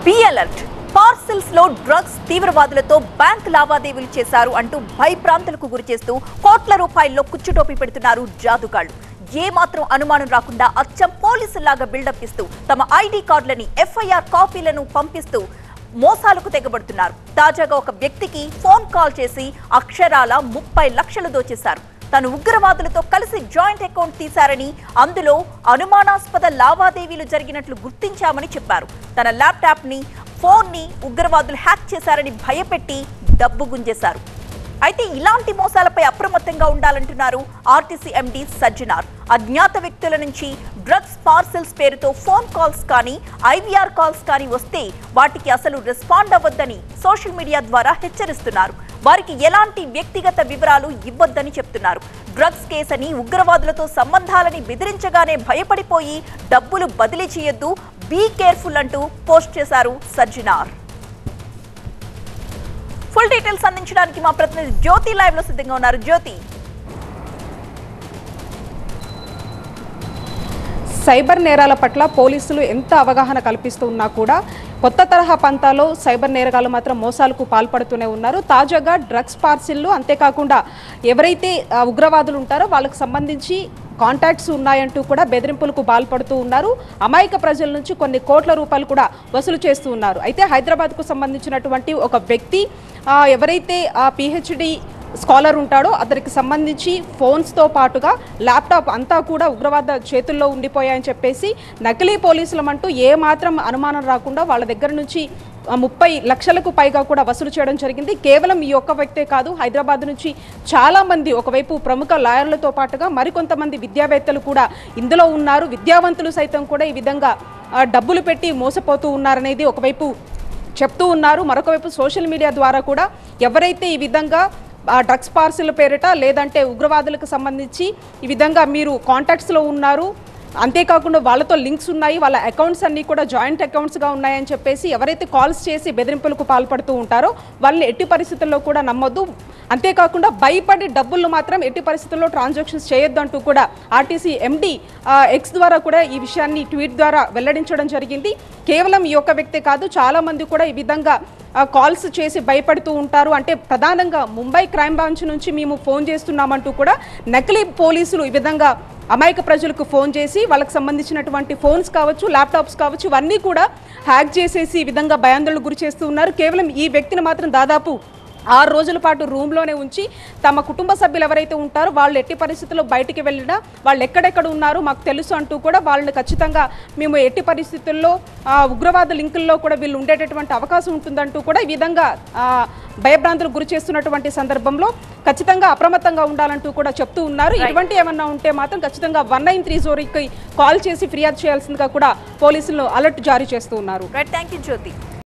Be alert. Parcels లో drugs తీవ్రవాదులతో bank లావాదేవీలు చేశారు అంటూ భయభ్రాంతులకు గురిచేస్తూ కోట్ల రూపాయల్లో కుచ్చుటోపి పెడుతున్నారు జాదుగాళ్లు. ఏ మాత్రం అనుమానం రాకుండా అచ్చం పోలీసుల్లాగా బిల్డప్ ఇస్తూ తమ ఐడి కార్డులని ఎఫ్ఐఆర్ కాపీలను పంపిస్తూ మోసాలకు తెగబడుతున్నారు. తాజాగా ఒక వ్యక్తికి ఫోన్ కాల్ చేసి అక్షరాల 30 లక్షలు దోచేశారు. తను ఉగ్రవాదులతో కలిసి జాయింట్ అకౌంట్ తీశారని, అందులో అనుమానాస్పద లావాదేవీలు జరిగినట్లు గుర్తించామని చెప్పారు. తన ల్యాప్టాప్ ని, ఫోన్ ని ఉగ్రవాదులు హ్యాక్ చేశారని భయపెట్టి డబ్బు గుంజేశారు. అయితే ఇలాంటి మోసాలపై అప్రమత్తంగా ఉండాలంటున్నారు ఆర్టీసీ ఎండీ సజ్జనార్. అజ్ఞాత వ్యక్తుల నుంచి డ్రగ్స్ పార్సెల్స్ పేరుతో ఫోన్ కాల్స్ కానీ, ఐవీఆర్ కాల్స్ కానీ వస్తే వాటికి అసలు రెస్పాండ్ అవ్వద్దని సోషల్ మీడియా ద్వారా హెచ్చరిస్తున్నారు. వారికి ఎలాంటి వ్యక్తిగత వివరాలు ఇవ్వొద్దని చెప్తున్నారు. డ్రగ్స్ కేసని, ఉగ్రవాదులతో సంబంధాలని బెదిరించగానే భయపడిపోయి డబ్బులు బదిలీ చేయొద్దు, బీ కేర్ఫుల్ అంటూ పోస్ట్ చేశారు సజ్జనార్. ఫుల్ డీటెయిల్స్ అందించడానికి మా ప్రతినిధి జ్యోతి లైవ్ లో సిద్ధంగా ఉన్నారు. జ్యోతి, సైబర్ నేరాల పట్ల పోలీసులు ఎంత అవగాహన కల్పిస్తూ ఉన్నా కూడా కొత్త తరహా పంతాలో సైబర్ నేరగాళ్లు మాత్రం మోసాలకు పాల్పడుతూనే ఉన్నారు. తాజాగా డ్రగ్స్ పార్సిల్లు, అంతేకాకుండా ఎవరైతే ఉగ్రవాదులు ఉంటారో వాళ్ళకు సంబంధించి కాంటాక్ట్స్ ఉన్నాయంటూ కూడా బెదిరింపులకు పాల్పడుతూ ఉన్నారు. అమాయక ప్రజల నుంచి కొన్ని కోట్ల రూపాయలు కూడా వసూలు చేస్తూ ఉన్నారు. అయితే హైదరాబాద్కు సంబంధించినటువంటి ఒక వ్యక్తి ఎవరైతే పిహెచ్డి స్కాలర్ ఉంటాడో అతనికి సంబంధించి ఫోన్స్తో పాటుగా ల్యాప్టాప్ అంతా కూడా ఉగ్రవాద చేతుల్లో ఉండిపోయాయని చెప్పేసి నకిలీ పోలీసులమంటూ ఏ మాత్రం అనుమానం రాకుండా వాళ్ళ దగ్గర నుంచి 30 లక్షలకు పైగా కూడా వసూలు చేయడం జరిగింది. కేవలం ఈ ఒక్క వ్యక్తే కాదు, హైదరాబాద్ నుంచి చాలామంది, ఒకవైపు ప్రముఖ లాయర్లతో పాటుగా మరికొంతమంది విద్యావేత్తలు కూడా ఇందులో ఉన్నారు. విద్యావంతులు సైతం కూడా ఈ విధంగా డబ్బులు పెట్టి మోసపోతూ ఉన్నారనేది ఒకవైపు చెప్తూ ఉన్నారు. మరొకవైపు సోషల్ మీడియా ద్వారా కూడా ఎవరైతే ఈ విధంగా డ్రగ్స్ పార్సిల్ పేరిట లేదంటే ఉగ్రవాదులకు సంబంధించి ఈ విధంగా మీరు కాంటాక్ట్స్లో ఉన్నారు, అంతేకాకుండా వాళ్ళతో లింక్స్ ఉన్నాయి, వాళ్ళ అకౌంట్స్ అన్నీ కూడా జాయింట్ అకౌంట్స్గా ఉన్నాయని చెప్పేసి ఎవరైతే కాల్స్ చేసి బెదిరింపులకు పాల్పడుతూ ఉంటారో వాళ్ళని ఎట్టి పరిస్థితుల్లో కూడా నమ్మొద్దు, అంతేకాకుండా భయపడి డబ్బులు మాత్రం ఎట్టి పరిస్థితుల్లో ట్రాన్సాక్షన్స్ చేయొద్దు అంటూ కూడా ఆర్టీసీ ఎండీ ఎక్స్ ద్వారా కూడా ఈ విషయాన్ని ట్వీట్ ద్వారా వెల్లడించడం జరిగింది. కేవలం ఈ ఒక్క వ్యక్తే కాదు, చాలామంది కూడా ఈ విధంగా కాల్స్ చేసి భయపడుతూ ఉంటారు. అంటే ప్రధానంగా ముంబై క్రైమ్ బ్రాంచ్ నుంచి మేము ఫోన్ చేస్తున్నామంటూ కూడా నకిలీ పోలీసులు ఈ విధంగా అమాయక ప్రజలకు ఫోన్ చేసి వాళ్ళకి సంబంధించినటువంటి ఫోన్స్ కావచ్చు, ల్యాప్టాప్స్ కావచ్చు, ఇవన్నీ కూడా హ్యాక్ చేసేసి ఈ విధంగా భయాందోళనకు గురి చేస్తూ ఉన్నారు. కేవలం ఈ వ్యక్తిని మాత్రం దాదాపు 6 రోజుల పాటు రూమ్లోనే ఉంచి తమ కుటుంబ సభ్యులు ఎవరైతే ఉంటారో వాళ్ళు ఎట్టి పరిస్థితుల్లో బయటికి వెళ్ళినా వాళ్ళు ఎక్కడెక్కడ ఉన్నారో మాకు తెలుసు అంటూ కూడా వాళ్ళని ఖచ్చితంగా మేము ఎట్టి పరిస్థితుల్లో ఉగ్రవాద లింకుల్లో కూడా వీళ్ళు ఉండేటటువంటి అవకాశం ఉంటుందంటూ కూడా ఈ విధంగా భయభ్రాంతులకు గురి చేస్తున్నటువంటి సందర్భంలో ఖచ్చితంగా అప్రమత్తంగా ఉండాలంటూ కూడా చెప్తూ ఉన్నారు. ఇటువంటి ఏమన్నా ఉంటే మాత్రం ఖచ్చితంగా 1930కి కాల్ చేసి ఫిర్యాదు చేయాల్సిందిగా కూడా పోలీసులు అలర్ట్ జారీ చేస్తూ ఉన్నారు. Thank you Jyothi.